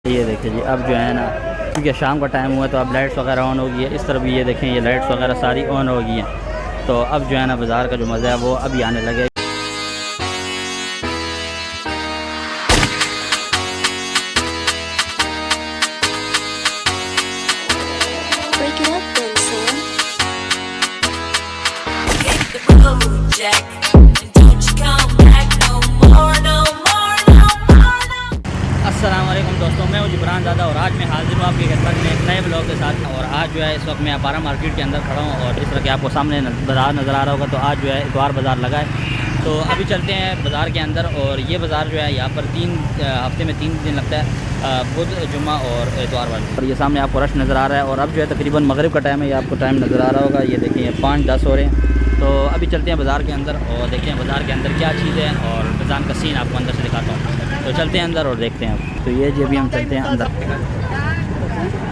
ये देखिए जी, अब जो है ना क्योंकि शाम का टाइम हुआ तो अब लाइट्स वगैरह ऑन हो गई है। इस तरफ भी ये देखें, ये लाइट्स वगैरह सारी ऑन हो गई हैं। तो अब जो है ना बाज़ार का जो मज़ा है वो अभी आने लगे। अस्सलामुअलैकुम दोस्तों, मैं हूँ जिब्रान ज़ादा और आज मैं हाजिर हूँ आपके खिदमत में एक नए ब्लॉग के साथ। और आज जो है इस वक्त मैं अपारा मार्केट के अंदर खड़ा हूँ और इस तरह के आपको सामने बाज़ार नज़र आ रहा होगा। तो आज जो है इतवार बाज़ार लगा है, तो अभी चलते हैं बाज़ार के अंदर। और ये बाज़ार जो है यहाँ पर हफ्ते में 3 दिन लगता है, बुध, जुम्मा और इतवार वाले। और ये सामने आपको रश नज़र आ रहा है और अब जो है तकरीबन मगरिब का टाइम है, ये आपको टाइम नज़र आ रहा होगा। ये देखिए 5:10 हो रहे हैं। तो अभी चलते हैं बाज़ार के अंदर और देखते हैं बाज़ार के अंदर क्या चीज़ है और बाज़ार का सीन आपको अंदर से दिखाता हूँ। तो चलते हैं अंदर और देखते हैं। तो ये जी अभी हम चलते हैं अंदर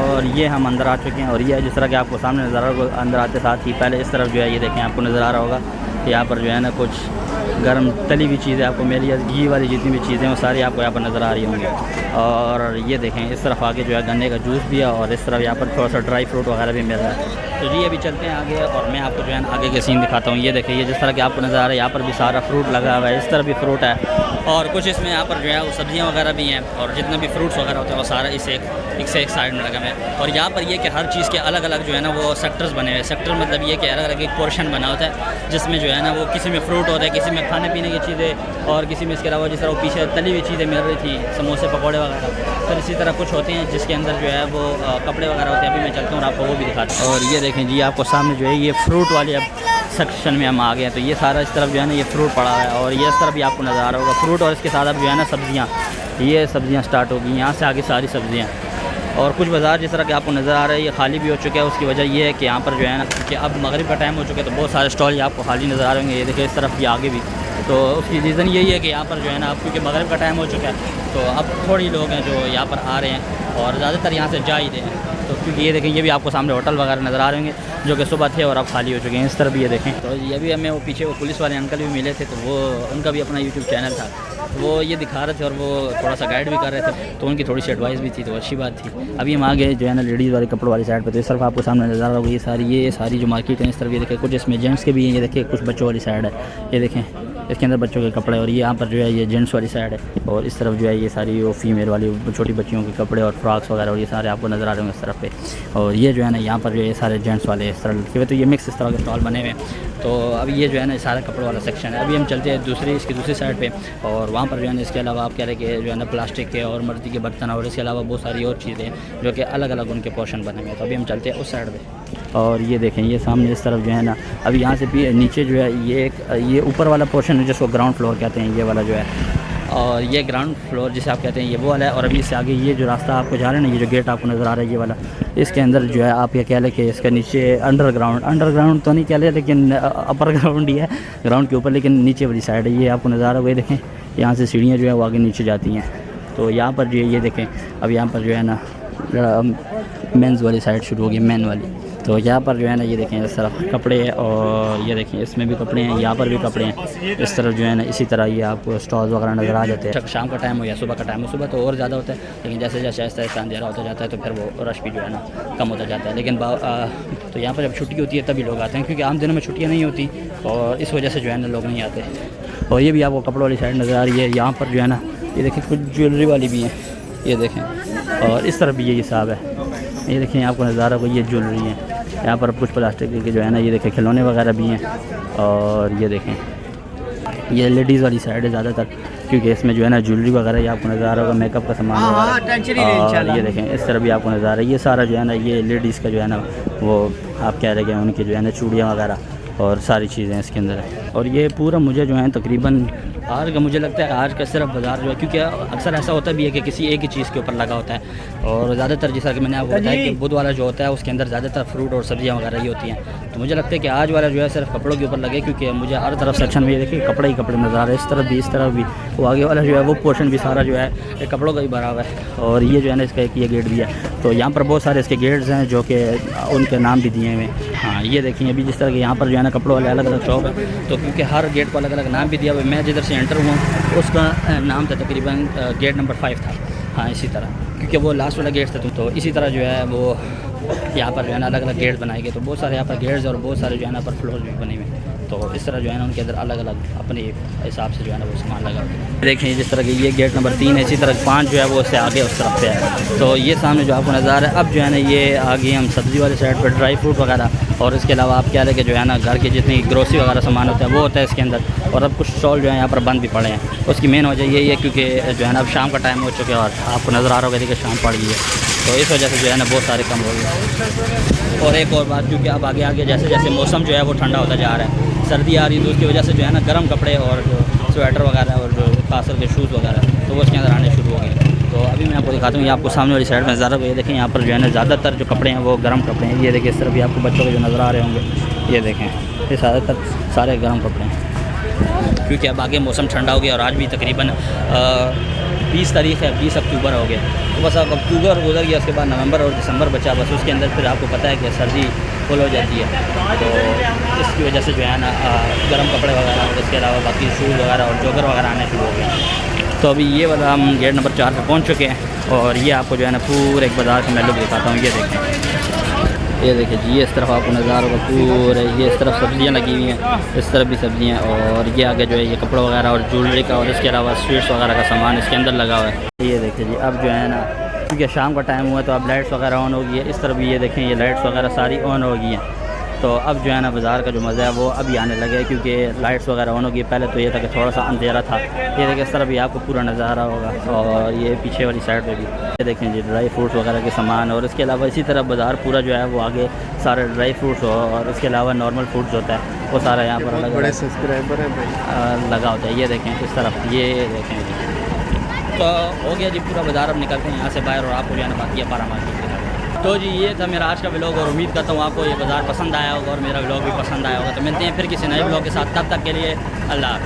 और ये हम अंदर आ चुके हैं। और ये जिस तरह के आपको सामने नज़र आ रहा होगा, अंदर आते साथ ही पहले इस तरफ जो है ये देखें आपको नज़र आ रहा होगा, यहाँ पर जो है ना कुछ गर्म तली हुई चीज़ें आपको मिली है। घी वाली जितनी भी चीज़ें वो सारी आपको यहाँ पर नज़र आ रही होंगी। और ये देखें इस तरफ आगे जो है गन्ने का जूस भी है और इस तरफ यहाँ पर थोड़ा सा ड्राई फ्रूट वगैरह भी मिल रहा है। तो जी अभी चलते हैं आगे और मैं आपको जो है आगे के सीन दिखाता हूँ। ये देखिए, ये जिस तरह के आपको नज़र आ रहा है यहाँ पर भी सारा फ्रूट लगा हुआ है। इस तरफ भी फ्रूट है और कुछ इसमें यहाँ पर जो है वो सब्जियाँ वगैरह भी हैं और जितना भी फ्रूट्स वगैरह होते हैं वो सारा एक से एक साइड में लगा हुआ है। और यहाँ पर ये कि हर चीज़ के अलग अलग जो है ना वो सेक्टर्स बने हुए हैं। सेक्टर मतलब ये कि अलग अलग एक पोर्शन बना होता है जिसमें जो है ना वो किसी में फ्रूट होता है, किसी में खाने पीने की चीज़ें और किसी में इसके अलावा जिस तरह वो पीछे तली हुई चीज़ें मिल रही थी, समोसे पकौड़े वगैरह। फिर इसी तरह कुछ होते हैं जिसके अंदर जो है वो कपड़े वगैरह होते हैं। अभी मैं चलता हूँ और आपको वो भी दिखाता हूँ। और ये देखें जी, आपको सामने जो है ये फ्रूट वाले अब सेक्शन में हम आ गए हैं। तो ये सारा इस तरफ जो है ना ये फ्रूट पड़ा है और ये इस तरफ भी आपको नज़र आ रहा होगा फ्रूट। और इसके साथ अब जो है ना सब्ज़ियाँ, ये सब्ज़ियाँ स्टार्ट हो गई। यहाँ से आगे सारी सब्ज़ियाँ और कुछ बाज़ार जिस तरह के आपको नज़र आ रहा है ये खाली भी हो चुका है। उसकी वजह ये है कि यहाँ पर जो है ना कि अब मगरिब का टाइम हो चुका है तो बहुत सारे स्टॉल ये आपको खाली नज़र आ रहे होंगे। ये देखिए इस तरफ भी आगे भी। तो उसकी रीज़न यही है कि यहाँ पर जो है ना अब क्योंकि मगरिब का टाइम हो चुका है तो अब थोड़ी लोग हैं जो यहाँ पर आ रहे हैं और ज़्यादातर यहाँ से जा ही रहे हैं। तो क्योंकि ये देखें ये भी आपको सामने होटल वगैरह नज़र आ रहे होंगे जो कि सुबह थे और अब खाली हो चुके हैं। इस तरफ भी ये देखें। तो ये भी हमें वो पीछे वो पुलिस वाले अंकल भी मिले थे, तो वो उनका भी अपना यूट्यूब चैनल था, तो वो ये दिखा रहे थे और वो थोड़ा सा गाइड भी कर रहे थे, तो उनकी थोड़ी सी एडवाइस भी थी, तो अच्छी बात थी। अभी हम आ गए जो है ना लेडीज़ वाले कपड़ों वाली साइड पर। तो इस तरफ आपको सामने नज़र आ रहा होगा ये सारी जो मार्केट है। इस तरफ ये देखें कुछ इसमें जेंट्स के भी हैं, ये देखिए कुछ बच्चों वाली साइड है, ये देखें इसके अंदर बच्चों के कपड़े। और ये यहाँ पर जो है ये जेंट्स वाली साइड है और इस तरफ जो है ये सारी वो फीमेल वाली छोटी बच्चियों के कपड़े और फ्रॉक्स वगैरह और ये सारे आपको नज़र आ रहे होंगे इस तरफ पे। और ये जो है ना यहाँ पर जो है ये सारे जेंट्स वाले इस तरह लड़के हुए, तो ये मिक्स इस तरह के स्टॉल बने हुए हैं। तो अभी ये जो है ना सारा कपड़ों वाला सेक्शन है। अभी हम चलते हैं इसकी दूसरी साइड पे और वहाँ पर जो है ना इसके अलावा आप कह रहे हैं कि जो है ना प्लास्टिक के और मर्दी के बर्तन और इसके अलावा बहुत सारी और चीज़ें हैं जो कि अलग अलग उनके पोर्शन बने हुए हैं। तो अभी हम चलते हैं उस साइड पे। और ये देखें ये सामने इस तरफ जो है ना अभी यहाँ से भी नीचे जो है ये ऊपर वाला पोर्शन है जिसको ग्राउंड फ्लोर कहते हैं, ये वाला जो है। और ये ग्राउंड फ्लोर जिसे आप कहते हैं ये वो वाला है। और अभी इससे आगे ये जो रास्ता आपको जा रहे हैं ना, ये जो गेट आपको नज़र आ रहा है ये वाला, इसके अंदर जो है आप ये कह लें कि इसके नीचे अंडरग्राउंड तो नहीं कह लें लेकिन अपर ग्राउंड ही है, ग्राउंड के ऊपर लेकिन नीचे वाली साइड है। ये आपको नज़र आ रहा है, देखें यहाँ से सीढ़ियाँ जो है वो आगे नीचे जाती हैं। तो यहाँ पर जो है ये देखें अब यहाँ पर जो है ना मेंस वाली साइड शुरू होगी, मेन वाली। तो यहाँ पर जो है ना ये देखें इस तरफ कपड़े हैं और ये देखें इसमें भी कपड़े हैं, यहाँ पर भी कपड़े हैं। इस तरफ जो है ना इसी तरह ये आपको स्टॉल्स वगैरह नज़र आ जाते हैं। शाम का टाइम हो या सुबह का टाइम हो, सुबह तो और ज़्यादा होता है लेकिन जैसे जैसे आहिस्ता अंधेरा होता जाता है तो फिर वो रश भी जो है ना कम होता जाता है। लेकिन तो यहाँ पर जब छुट्टी होती है तभी लोग आते हैं क्योंकि आम दिनों में छुट्टियाँ नहीं होती और इस वजह से जो है ना लोग नहीं आते। और ये भी आपको कपड़ों वाली साइड नज़र आ रही है। यहाँ पर जो है ना ये देखें कुछ ज्वेलरी वाली भी हैं, ये देखें। और इस तरफ भी ये हिसाब है, ये देखें आपको नज़ारा होगा ये ज्वेलरी है। यहाँ पर कुछ प्लास्टिक के जो है ना ये देखें खिलौने वगैरह भी हैं। और ये देखें ये लेडीज़ वाली साइड है ज़्यादातर क्योंकि इसमें जो है ना ज्वेलरी वगैरह ये आपको नज़र आ रहा होगा, मेकअप का सामान वगैरह। और ये देखें इस तरह भी आपको नज़र आ रहा है, ये सारा जो है ना ये लेडीज़ का जो है ना वो आप कह रहे हैं उनकी जो है ना चूड़ियाँ वगैरह और सारी चीज़ें इसके अंदर है। और ये पूरा मुझे जो है तकरीबन आज का मुझे लगता है आज का सिर्फ बाज़ार जो है क्योंकि अक्सर ऐसा होता भी है कि किसी एक ही चीज़ के ऊपर लगा होता है और ज़्यादातर जैसा कि मैंने आपको बताया कि बुध वाला जो होता है उसके अंदर ज़्यादातर फ्रूट और सब्जियां वगैरह ही होती हैं। तो मुझे लगता है कि आज वाला जो है सिर्फ कपड़ों के ऊपर लगे क्योंकि मुझे हर तरफ सेक्शन में ये देखिए कपड़े ही कपड़े नज़र आ रहे हैं, इस तरफ भी वो आगे वाला जो है वो पोर्शन भी सारा जो है ये कपड़ों का ही भरा हुआ है। और ये जो है ना इसका एक ये गेट भी है, तो यहाँ पर बहुत सारे इसके गेट्स हैं जो कि उनके नाम भी दिए हुए। हाँ ये देखिए अभी जिस तरह के यहाँ पर जो है ना कपड़ों वाले अलग अलग शॉप है तो क्योंकि हर गेट को अलग अलग नाम भी दिया हुआ है। मैं जिधर से एंटर हुआ उसका नाम था तकरीबन गेट नंबर 5 था। हाँ इसी तरह क्योंकि वो लास्ट वाला गेट था। तो इसी तरह जो है वो यहाँ पर जो है ना अलग अलग गेट्स बनाए गए, तो बहुत सारे यहाँ पर गेट्स और बहुत सारे जो है ना पर फ्लोर भी बने हुए हैं। तो इस तरह जो है ना उनके अंदर अलग अलग अपने हिसाब से जो है ना वो सामान लगा होता है। देखें जिस तरह की ये गेट नंबर 3 है, इसी तरह 5 जो है वो उससे आगे उस तरफ पे है। तो ये सामने जो आपको नज़र आ रहा है, अब जो है ना ये आगे हम सब्ज़ी वाले साइड पर ड्राई फ्रूट वगैरह, और इसके अलावा आप क्या लेके जो है ना घर के जितनी ग्रोसरी वगैरह सामान होता है वो होता है इसके अंदर। और अब कुछ स्टॉल जो है यहाँ पर बंद भी पड़े हैं। उसकी मेन वजह यही है क्योंकि जो है ना अब शाम का टाइम हो चुका है और आपको नज़र आ रहा होगा कि शाम पड़ गई है, तो इस वजह से जो है ना बहुत सारे कम हो गए। और एक और बात, क्योंकि अब आगे आगे जैसे जैसे मौसम जो है वो ठंडा होता जा रहा है, सर्दी आ रही है, तो उसकी वजह से जो है ना गर्म कपड़े और जो स्वेटर वगैरह और जो खास करके शूज़ वगैरह तो वो उसके अंदर आने शुरू हो गए। तो अभी मैं आपको दिखाता हूँ, ये आपको सामने वाली साइड में ज़्यादा ये देखें, यहाँ पर जो है ना ज़्यादातर जो कपड़े हैं वो गर्म कपड़े हैं। ये देखिए इस तरफ भी आपको बच्चों के जो नज़र आ रहे होंगे, ये देखें ये ज़्यादातर सारे गर्म कपड़े हैं, क्योंकि अब आगे मौसम ठंडा हो गया और आज भी तकरीबन 20 तारीख है, 20 अक्टूबर हो गया। तो बस अब अक्टूबर गुजर गया, उसके बाद नवंबर और दिसंबर बचा, बस उसके अंदर फिर आपको पता है कि सर्दी फुल हो जाती है। तो इसकी वजह से जो है ना गर्म कपड़े वगैरह और इसके अलावा बाकी शूज़ वगैरह और जॉगर वगैरह आने शुरू हो गए। तो अभी ये वाला हम गेट नंबर 4 पर पहुँच चुके हैं और ये आपको जो है ना पूरे एक बाज़ार का मैं लुक दिखाता हूँ। ये देखिए जी, ये इस तरफ आपको नज़ारा होगा पूरे, ये इस तरफ सब्ज़ियाँ लगी हुई हैं, इस तरफ भी सब्ज़ियाँ, और ये आगे जो है ये कपड़ा वगैरह और ज्वेलरी का और इसके अलावा स्वीट्स वगैरह का सामान इसके अंदर लगा हुआ है। ये देखिए जी, अब जो है ना क्योंकि शाम का टाइम हुआ है तो अब लाइट्स वगैरह ऑन हो गई है। इस तरफ भी ये देखें, ये लाइट्स वगैरह सारी ऑन हो गई हैं। तो अब जो है ना बाज़ार का जो मज़ा है वो अभी आने लगे, क्योंकि लाइट्स वगैरह ऑन हो गई। पहले तो ये था कि थोड़ा सा अंधेरा था। ये देखिए इस तरफ भी आपको पूरा नज़ारा होगा, और ये पीछे वाली साइड पे भी ये देखें जी ड्राई फ्रूट्स वगैरह के सामान, और इसके अलावा इसी तरह बाज़ार पूरा जो है वो आगे सारे ड्राई फ्रूट्स और इसके अलावा नॉर्मल फ्रूट्स होता है वो सारा यहाँ पर अलग बड़े सब्सक्राइबर है भाई लगा होता है। ये देखें इस तरफ, ये देखें जी। तो हो गया जी पूरा बाज़ार, अब निकलते हैं यहाँ से बाहर और आपको जो है ना बाकी अपारा मार्केट दिखाते हैं। तो जी ये था मेरा आज का व्लॉग, और उम्मीद करता हूँ आपको ये बाज़ार पसंद आया होगा और मेरा व्लॉग भी पसंद आया होगा। तो मिलते हैं फिर किसी नए व्लॉग के साथ, तब तक के लिए अल्लाह हाफ़िज़।